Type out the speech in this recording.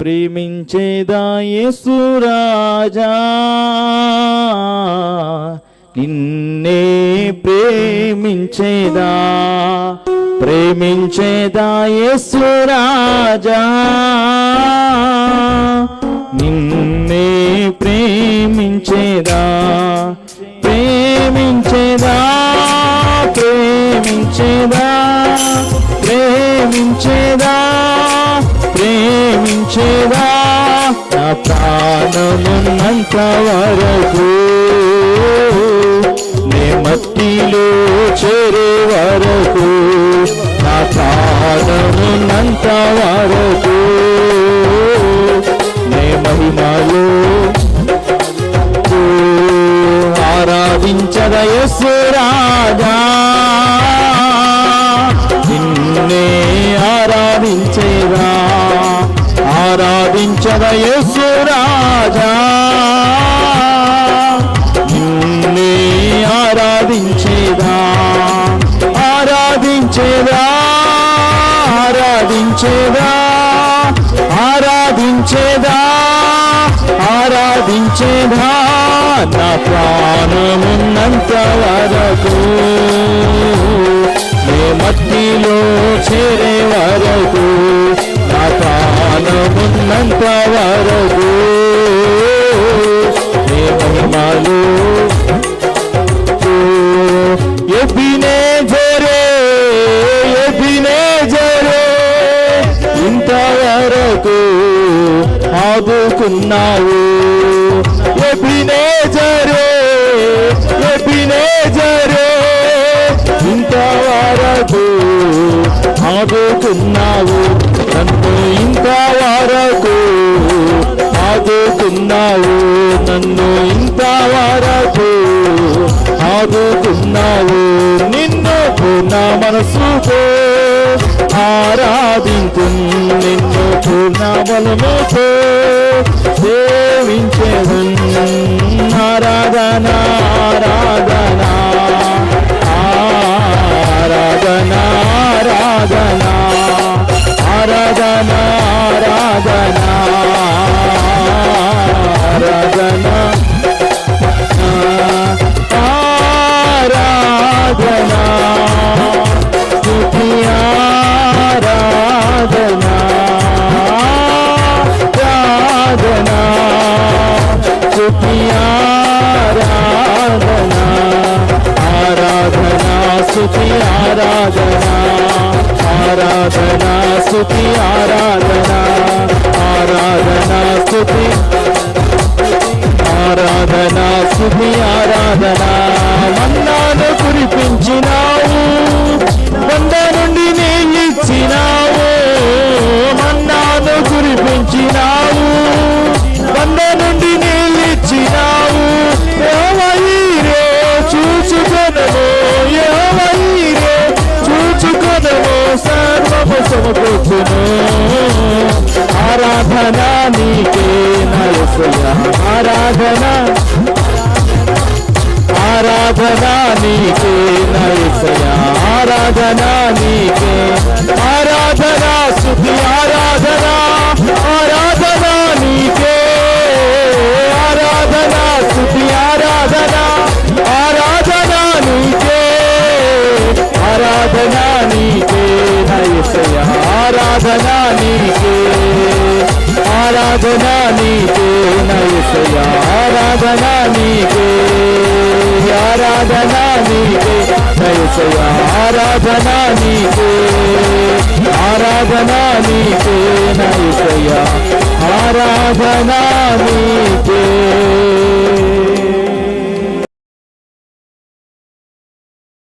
ప్రేమించేదా యేసు రాజా, నిన్నే ప్రేమించేదా, ప్రేమించేదా యేసు రాజా, నిన్నే ప్రేమించేదా, ప్రేమించేదా, ప్రేమించేదా, ప్రేమించేదా, ప్రేమించేదా, నా ప్రాణమున్నంత వరకు, నే మట్టిలో చేరే వరకు, నా ప్రాణమున్నంత వరకు, నే మహిమలో ఆరాధించద యేసు రాజా, నిన్నే ఆరాధించేదా, ఆరాధించద యేసు రాజా, నిన్నే ఆరాధించేదా, ఆరాధించేదా, ఆరాధించేదా, ఆరాధించేదా, ఆరాధించేదా, నా ప్రాణమున్నంత వరకు, నే మట్టిలో చేరే వరకు, నా ప్రాణమున్నంత వరకు, నే మహిమలో ఎబినేజరే, ఎబినేజరే, ఇంతవరకు ఆదుకున్నావు, ఎబినేజరే, ఎబినేజరే, ఇంతవరకు ఆదుకున్నావు, నన్ను ఇంతవరకు ఆదుకున్నావు, నన్ను ఇంతవరకు ఆదుకున్నావు, నిన్ను పూర్ణ మనసుతో ఆరాధించు, నిన్ను పూర్ణ బలముతో సేవించెదను, ఆరాధన ఆరాధన ఆరాధన ఆరాధన ఆరాధన ఆరాధన ఆరాధన ఆరాధన స్తుతి ఆరాధన ఆరాధన స్తుతి ఆరాధన ఆరాధన స్తుతి ఆరాధన ఆరాధన స్తుతి ఆరాధన ఆరాధన స్తుతి ఆరాధన స్తుతి ఆరాధన. మన్నాను కురిపించినావు, వంద నుండి నీళ్ళిచ్చినావు, మన్నాను కురిపించినావు, వంద నుండి నీళ్ళిచ్చినావు, యెహోవాయీరే చూచుకొనుము, యెహోవాయీరే చూచుకొనుము, సర్వము సమకూర్చును, ఆరాధన నీకే నా యేసయ్యా, ఆరాధన ఆరాధన నీకే నా యేసయ్యా, ఆరాధన నీకే, ఆరాధన స్తుతి ఆరాధన ఆరాధన నీకే, ఆరాధన స్తుతి ఆరాధన ఆరాధన నీకే, ఆరాధన నీకే నా యేసయ్యా, ఆరాధన నీకే, ఆరాధన నీకే నా యేసయ్యా, ఆరాధన నీకే, ఆరాధన నీకే నా యేసయ్యా, ఆరాధన నీకే, ఆరాధన నీకే నా యేసయ్యా, ఆరాధన నీకే.